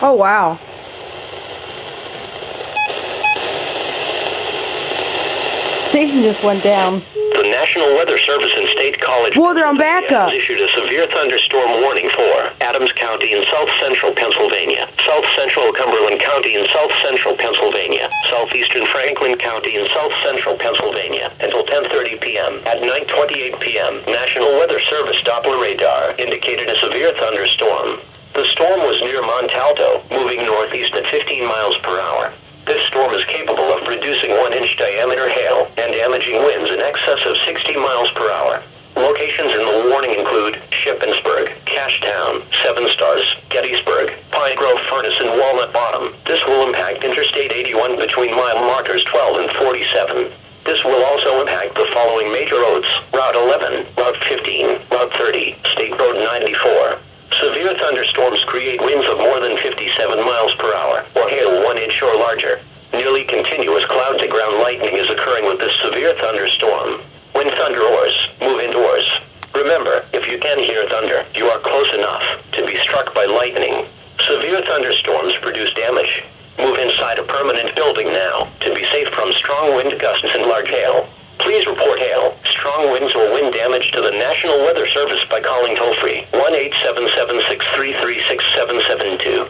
Oh, wow. Station just went down. The National Weather Service and State College Whoa, they're on backup. has issued a severe thunderstorm warning for Adams County in south central Pennsylvania, south central Cumberland County in south central Pennsylvania, southeastern Franklin County in south central Pennsylvania until 10:30 p.m. At 9:28 p.m., National Weather Service Doppler radar indicated a severe thunderstorm. The storm was near Montalto, moving northeast at 15 miles per hour. This storm is capable of producing 1-inch diameter hail and damaging winds in excess of 60 miles per hour. Locations in the warning include Shippensburg, Cashtown, Seven Stars, Gettysburg, Pine Grove Furnace, and Walnut Bottom. This will impact Interstate 81 between mile markers 12 and 47. This will also impact the following major roads: Route 11, Route 15, Route 30, State Road 94. Severe thunderstorms create winds of more than 57 miles per hour, or hail 1 inch or larger. Nearly continuous cloud-to-ground lightning is occurring with this severe thunderstorm. When thunder roars, move indoors. Remember, if you can hear thunder, you are close enough to be struck by lightning. Severe thunderstorms produce damage. Move inside a permanent building now to be safe from strong wind gusts and large hail. Please report hail, strong winds, or wind damage to the National Weather Service by calling toll-free 1-877-633-6772.